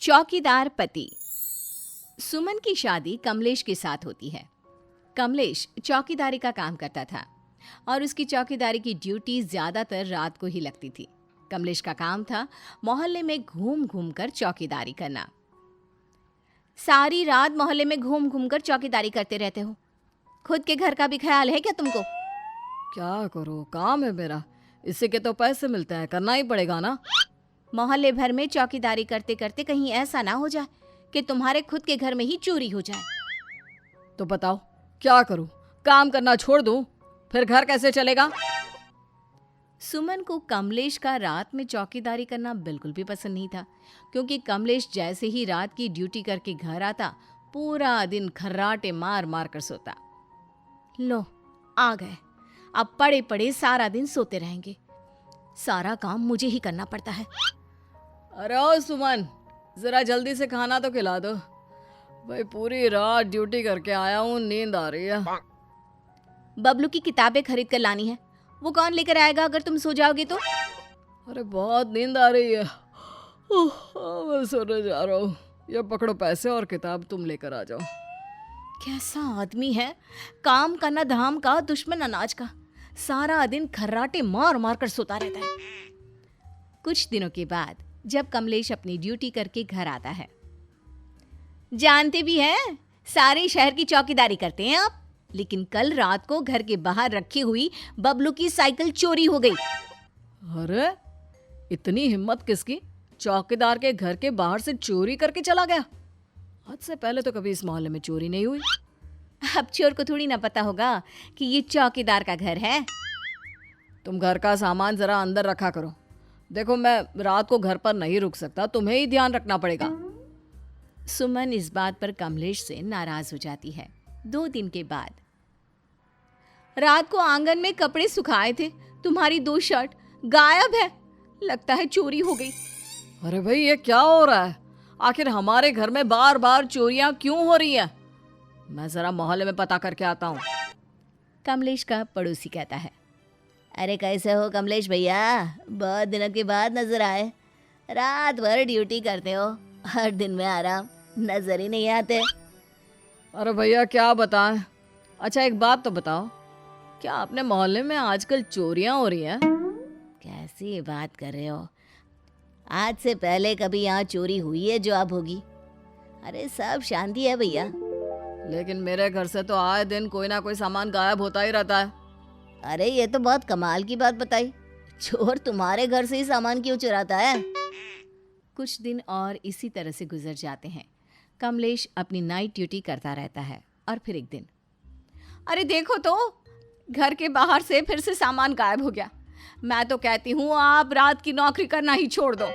चौकीदार पति। सुमन की शादी कमलेश के साथ होती है। कमलेश चौकीदारी का काम करता था और उसकी चौकीदारी की ड्यूटी ज्यादातर रात को ही लगती थी। कमलेश का काम था मोहल्ले में घूम घूम कर चौकीदारी करना। सारी रात मोहल्ले में घूम घूम कर चौकीदारी करते रहते हो, खुद के घर का भी ख्याल है क्या तुमको? क्या करो, काम है मेरा, इससे के तो पैसे मिलते हैं, करना ही पड़ेगा ना। मोहल्ले भर में चौकीदारी करते करते कहीं ऐसा ना हो जाए कि तुम्हारे खुद के घर में ही चोरी हो जाए। तो बताओ क्या करूं, काम करना छोड़ दूं, फिर घर कैसे चलेगा? सुमन को कमलेश का रात में चौकीदारी करना बिल्कुल भी पसंद नहीं था, क्योंकि कमलेश जैसे ही रात की ड्यूटी करके घर आता पूरा दिन खर्राटे मार मार कर सोता। लो आ गए, अब पड़े पड़े सारा दिन सोते रहेंगे, सारा काम मुझे ही करना पड़ता है। अरे ओ सुमन, जरा जल्दी से खाना तो खिला दो भाई, पूरी रात ड्यूटी करके आया हूँ, नींद आ रही है। बबलू की किताबें खरीद कर लानी है, वो कौन लेकर आएगा अगर तुम सो जाओगे तो? अरे बहुत नींद आ रही है, मैं सोने जा रहा हूँ। ये पकड़ो पैसे और किताब तुम लेकर आ जाओ। कैसा आदमी है, काम का ना धाम का, दुश्मन अनाज का, सारा दिन खर्राटे मार मार कर सोता रहता है। कुछ दिनों के बाद जब कमलेश अपनी ड्यूटी करके घर आता है, जानते भी हैं सारे शहर की चौकीदारी करते हैं आप, लेकिन कल रात को घर के बाहर रखी हुई बबलू की साइकिल चोरी हो गई। अरे इतनी हिम्मत किसकी, चौकीदार के घर के बाहर से चोरी करके चला गया? आज से पहले तो कभी इस मोहल्ले में चोरी नहीं हुई। अब चोर को थोड़ी ना पता होगा कि ये चौकीदार का घर है। तुम घर का सामान जरा अंदर रखा करो, देखो मैं रात को घर पर नहीं रुक सकता, तुम्हें ही ध्यान रखना पड़ेगा। सुमन इस बात पर कमलेश से नाराज हो जाती है। 2 दिन के बाद, रात को आंगन में कपड़े सुखाए थे, तुम्हारी 2 शर्ट गायब है, लगता है चोरी हो गई। अरे भाई ये क्या हो रहा है, आखिर हमारे घर में बार बार चोरियां क्यों हो रही हैं? मैं जरा मोहल्ले में पता करके आता हूँ। कमलेश का पड़ोसी कहता है। अरे कैसे हो कमलेश भैया, बहुत दिनों के बाद नजर आए, रात भर ड्यूटी करते हो और दिन में आराम, नजर ही नहीं आते। अरे भैया क्या बताएं। अच्छा एक बात तो बताओ, क्या अपने मोहल्ले में आजकल चोरियां हो रही हैं? कैसी बात कर रहे हो, आज से पहले कभी यहाँ चोरी हुई है जो अब होगी? अरे सब शांति है भैया। लेकिन मेरे घर से तो आए दिन कोई ना कोई सामान गायब होता ही रहता है। अरे ये तो बहुत कमाल की बात बताई, चोर तुम्हारे घर से ही सामान क्यों चुराता है? कुछ दिन और इसी तरह से गुजर जाते हैं। कमलेश अपनी नाइट ड्यूटी करता रहता है और फिर एक दिन, अरे देखो तो घर के बाहर से फिर से सामान गायब हो गया। मैं तो कहती हूँ आप रात की नौकरी करना ही छोड़ दो।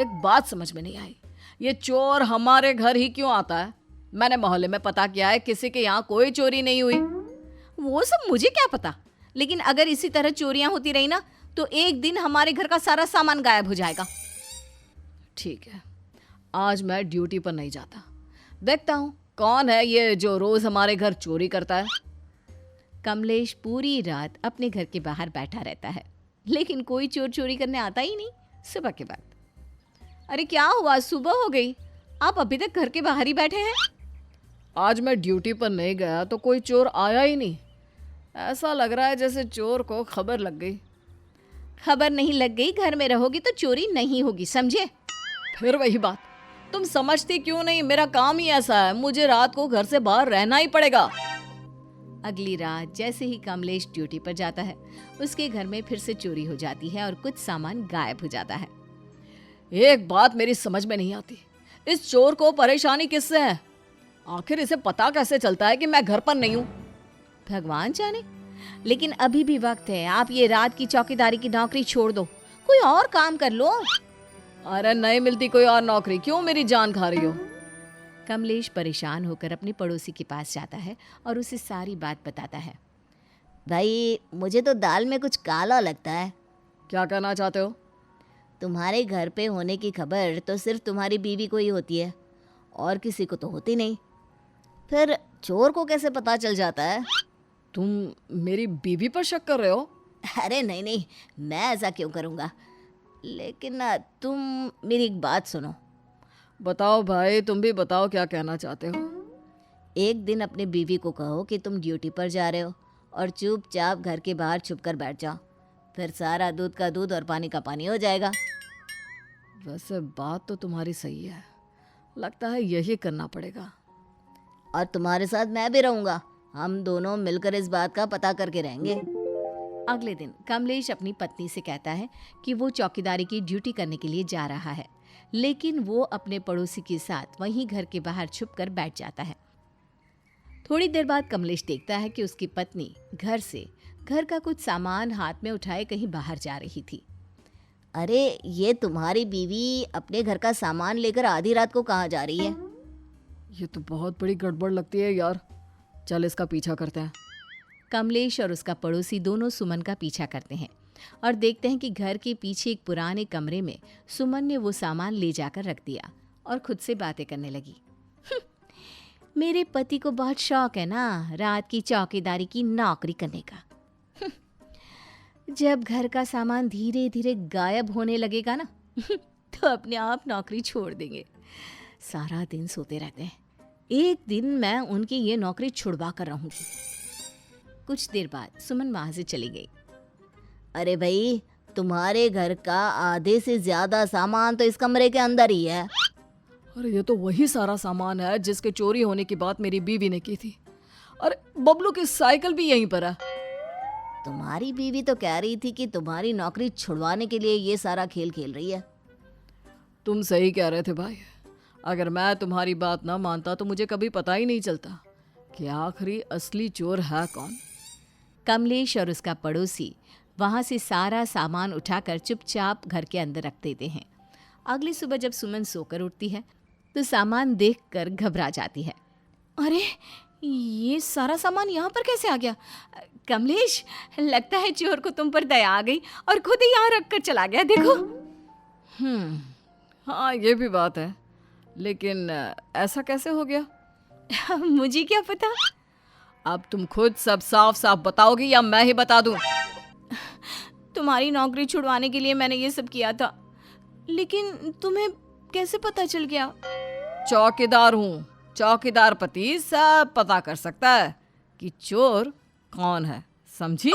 एक बात समझ में नहीं आई, ये चोर हमारे घर ही क्यों आता है? मैंने मोहल्ले में पता किया है, किसी के यहाँ कोई चोरी नहीं हुई। वो सब मुझे क्या पता, लेकिन अगर इसी तरह चोरियां होती रही ना तो एक दिन हमारे घर का सारा सामान गायब हो जाएगा। ठीक है, आज मैं ड्यूटी पर नहीं जाता, देखता हूँ कौन है ये जो रोज हमारे घर चोरी करता है। कमलेश पूरी रात अपने घर के बाहर बैठा रहता है, लेकिन कोई चोर चोरी करने आता ही नहीं। सुबह के बाद, अरे क्या हुआ, सुबह हो गई, आप अभी तक घर के बाहर ही बैठे हैं? आज मैं ड्यूटी पर नहीं गया तो कोई चोर आया ही नहीं। ऐसा लग रहा है जैसे चोर को खबर लग गई। खबर नहीं लग गई, घर में रहोगी तो चोरी नहीं होगी, समझे? फिर वही बात, तुम समझती क्यों नहीं? मेरा काम ही ऐसा है, मुझे रात को घर से बाहर रहना ही पड़ेगा। अगली रात जैसे ही कमलेश ड्यूटी पर जाता है, उसके घर में फिर से चोरी हो जाती है और कुछ सामान गायब हो जाता है। एक बात मेरी समझ में नहीं आती, इस चोर को परेशानी किससे है? आखिर इसे पता कैसे चलता है कि मैं घर पर नहीं हूँ? भगवान जाने, लेकिन अभी भी वक्त है, आप ये रात की चौकीदारी की नौकरी छोड़ दो, कोई और काम कर लो। अरे नहीं मिलती कोई और नौकरी, क्यों मेरी जान खा रही हो? कमलेश परेशान होकर अपने पड़ोसी के पास जाता है और उसे सारी बात बताता है। भाई मुझे तो दाल में कुछ काला लगता है। क्या कहना चाहते हो? तुम्हारे घर पे होने की खबर तो सिर्फ तुम्हारी बीवी को ही होती है, और किसी को तो होती नहीं, फिर चोर को कैसे पता चल जाता है? तुम मेरी बीवी पर शक कर रहे हो? अरे नहीं नहीं, मैं ऐसा क्यों करूँगा, लेकिन तुम मेरी एक बात सुनो। बताओ भाई, तुम भी बताओ क्या कहना चाहते हो। एक दिन अपने बीवी को कहो कि तुम ड्यूटी पर जा रहे हो और चुपचाप घर के बाहर छुप कर बैठ जाओ। फिर सारा दूध का दूध और पानी का पानी हो जाएगा। वैसे बात तो तुम्हारी सही है, लगता है यही करना पड़ेगा। और तुम्हारे साथ मैं भी रहूंगा। हम दोनों मिलकर इस बात का पता करके रहेंगे। अगले दिन कमलेश अपनी पत्नी से कहता है कि वो चौकीदारी की ड्यूटी करने के लिए जा रहा है, लेकिन वो अपने पड़ोसी के साथ वहीं घर के बाहर छुपकर बैठ जाता है। थोड़ी देर बाद कमलेश देखता है कि उसकी पत्नी घर से घर का कुछ सामान हाथ में उठाए कहीं बाहर जा रही थी। अरे, ये तुम्हारी बीवी अपने घर का सामान लेकर आधी रात को कहाँ जा रही है? ये तो बहुत बड़ी गड़बड़ लगती है यार, चल इसका पीछा करते हैं। कमलेश और उसका पड़ोसी दोनों सुमन का पीछा करते हैं और देखते हैं कि घर के पीछे एक पुराने कमरे में सुमन ने वो सामान ले जाकर रख दिया और खुद से बातें करने लगी। मेरे पति को बहुत शौक है ना रात की चौकीदारी की नौकरी करने का। जब घर का सामान धीरे धीरे गायब होने लगेगा ना तो अपने आप नौकरी छोड़ देंगे। सारा दिन सोते रहते हैं। एक दिन मैं उनकी ये नौकरी छुड़वा कर रहूंगी। कुछ देर बाद सुमन वहां से चली गई। अरे भाई, तुम्हारे घर का आधे से ज्यादा सामान तो इस कमरे के अंदर ही है। अरे ये तो वही सारा सामान है जिसके चोरी होने की बात मेरी बीवी ने की थी। अरे बबलू की साइकिल भी यहीं पर है। तुम्हारी बीवी तो कह रही थी कि तुम्हारी नौकरी छुड़वाने के लिए ये सारा खेल खेल रही है। तुम सही कह रहे थे भाई, अगर मैं तुम्हारी बात ना मानता तो मुझे कभी पता ही नहीं चलता कि आखिरी असली चोर है कौन। कमलेश और उसका पड़ोसी वहां से सारा सामान उठाकर चुपचाप घर के अंदर रख देते हैं। अगली सुबह जब सुमन सोकर उठती है तो सामान देखकर घबरा जाती है। अरे, ये सारा सामान यहाँ पर कैसे आ गया? कमलेश, लगता है चोर को तुम पर दया आ गई और खुद ही यहाँ रख कर चला गया। देखो। हाँ, ये भी बात है, लेकिन ऐसा कैसे हो गया? मुझे क्या पता। अब तुम खुद सब साफ साफ बताओगी या मैं ही बता दूं? तुम्हारी नौकरी छुड़वाने के लिए मैंने ये सब किया था, लेकिन तुम्हें कैसे पता चल गया? चौकीदार हूँ, चौकीदार पति सब पता कर सकता है कि चोर कौन है, समझी?